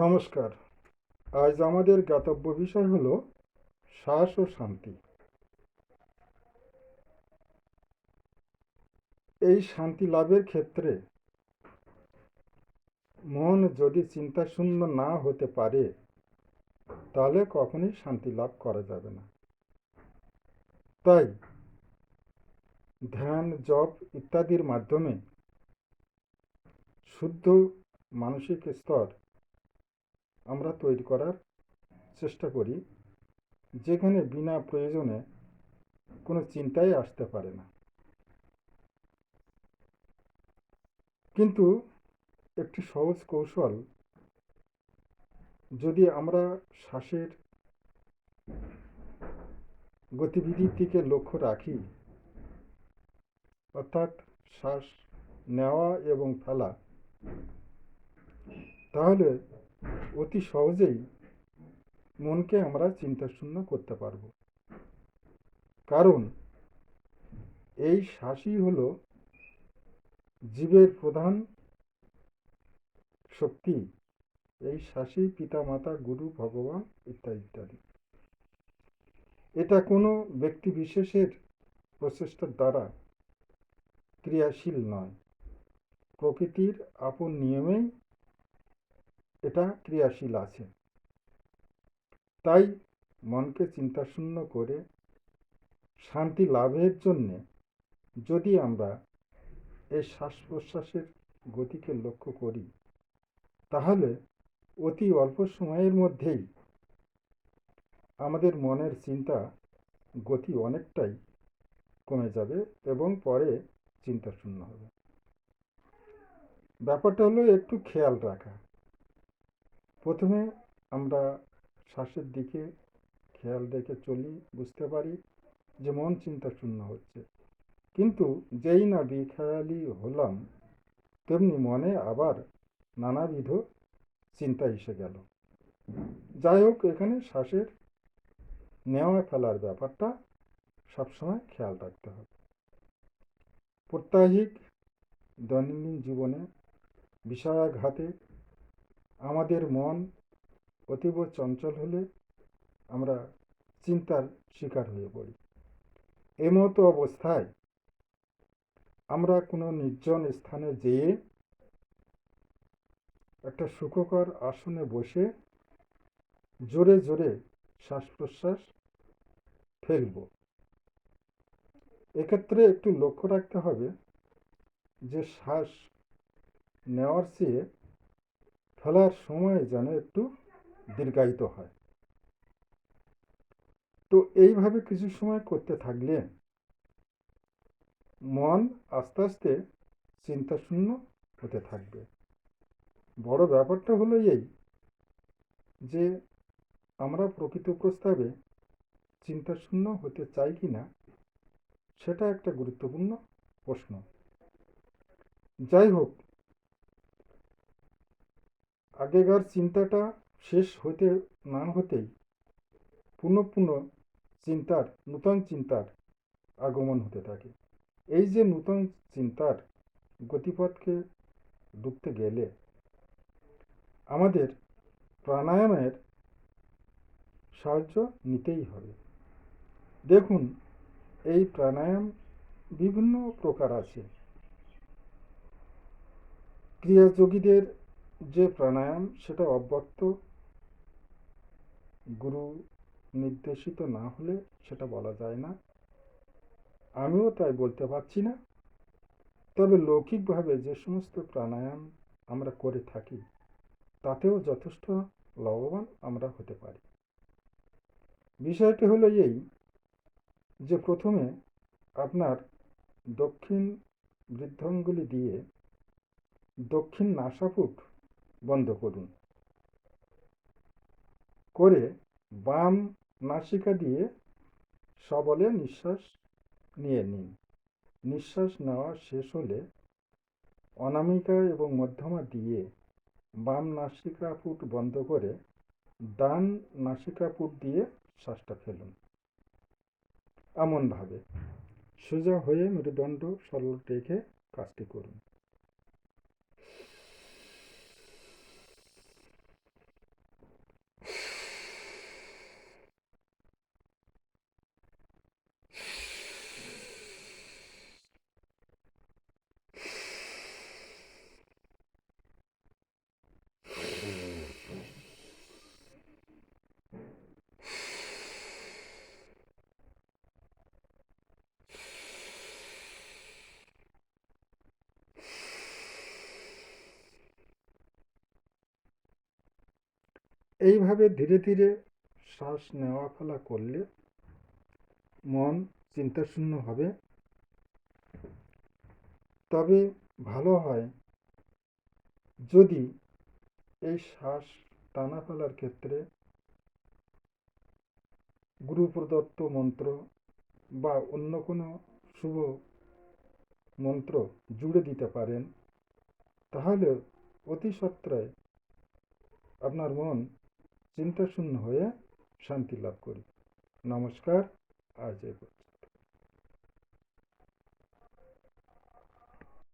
নমস্কার। আজ আমাদের জ্ঞাতব্য বিষয় হলো শ্বাস ও শান্তি। এই শান্তি লাভের ক্ষেত্রে মন যদি চিন্তাশূন্য না হতে পারে তাহলে কখনোই শান্তি লাভ করা যাবে না। তাই ধ্যান, জপ ইত্যাদির মাধ্যমে শুদ্ধ মানসিক স্তর আমরা তৈরি করার চেষ্টা করি, যেখানে বিনা প্রয়োজনে কোনো চিন্তাই আসতে পারে না। কিন্তু একটি সহজ কৌশল, যদি আমরা শ্বাসের গতিবিধির দিকে লক্ষ্য রাখি, অর্থাৎ শ্বাস নেওয়া এবং ফেলা, তাহলে অতি সহজেই মনকে আমরা চিন্তাশূন্য করতে পারব। কারণ এই শ্বাসই হল জীবের প্রধান শক্তি। এই শ্বাসই পিতা, মাতা, গুরু, ভগবান ইত্যাদি ইত্যাদি। এটা কোনো ব্যক্তি বিশেষের প্রচেষ্টার দ্বারা ক্রিয়াশীল নয়, প্রকৃতির আপন নিয়মেই এটা ক্রিয়াশীল আছে। তাই মনকে চিন্তাশূন্য করে শান্তি লাভের জন্যে যদি আমরা এই শ্বাস প্রশ্বাসের গতিকে লক্ষ্য করি, তাহলে অতি অল্প সময়ের মধ্যেই আমাদের মনের চিন্তা গতি অনেকটাই কমে যাবে এবং পরে চিন্তাশূন্য হবে। ব্যাপারটা হলো একটু খেয়াল রাখা। প্রথমে আমরা শ্বাসের দিকে খেয়াল রেখে চলি, বুঝতে পারি যে মন চিন্তাশূন্য হচ্ছে। কিন্তু যেই না বেখেয়ালি হলাম, তেমনি মনে আবার নানাবিধ চিন্তা এসে গেল। যাই হোক, এখানে শ্বাসের নেওয়া ফেলার ব্যাপারটা সবসময় খেয়াল রাখতে হবে। প্রত্যাহিক দৈনন্দিন জীবনে বিষয়াঘাতে আমাদের মন অতীব চঞ্চল হলে আমরা চিন্তার শিকার হয়ে পড়ি। এমতো অবস্থায় আমরা কোনো নির্জন স্থানে যেয়ে একটা সুখকর আসনে বসে জোরে জোরে শ্বাস প্রশ্বাস ফেলব। এক্ষেত্রে একটু লক্ষ্য রাখতে হবে যে শ্বাস নেওয়ার চেয়ে ফেলার সময় যেন একটু দীর্ঘায়িত হয়। তো এইভাবে কিছু সময় করতে থাকলে মন আস্তে আস্তে চিন্তাশূন্য হতে থাকবে। বড় ব্যাপারটা হলো এই যে আমরা প্রকৃত প্রস্তাবে চিন্তাশূন্য হতে চাই কি না, সেটা একটা গুরুত্বপূর্ণ প্রশ্ন। যাই হোক, আগেকার চিন্তাটা শেষ হতে না হতেই পুনঃ পুনঃ নূতন চিন্তার আগমন হতে থাকে। এই যে নূতন চিন্তার গতিপথকে ঢুকতে গেলে আমাদের প্রাণায়ামের সাহায্য নিতেই হবে। দেখুন, এই প্রাণায়াম বিভিন্ন প্রকার আছে। ক্রিয়াযোগীদের যে প্রাণায়াম, সেটা অব্যক্ত গুরু নির্দেশিত না হলে সেটা বলা যায় না, আমিও তাই বলতে পারছি না। তবে লৌকিকভাবে যে সমস্ত প্রাণায়াম আমরা করে থাকি, তাতেও যথেষ্ট লাভবান আমরা হতে পারি। বিষয়টি হলো এই যে প্রথমে আপনার দক্ষিণ বৃদ্ধাঙ্গুলি দিয়ে দক্ষিণ নাসাপুট বন্ধ করুন, করে বাম নাসিকা দিয়ে সবলে নিঃশ্বাস নিয়ে নিন। নিঃশ্বাস নেওয়া শেষ হলে অনামিকা এবং মধ্যমা দিয়ে বাম নাসিকাপুট বন্ধ করে ডান নাসিকাপুট দিয়ে শ্বাসটা ফেলুন। এমনভাবে সোজা হয়ে মেরুদণ্ড সরল রেখে কাজটি করুন। এইভাবে ধীরে ধীরে শ্বাস নেওয়া ফেলা করলে মন চিন্তাশূন্য হবে। তবে ভালো হয় যদি এই শ্বাস টানা ফেলার ক্ষেত্রে গুরু প্রদত্ত মন্ত্র বা অন্য কোনো শুভ মন্ত্র জুড়ে দিতে পারেন, তাহলে অতি সত্বরে আপনার মন চিন্তাশূন্য হয়ে শান্তি লাভ করবে। নমস্কার, আজ এই পর্যন্ত।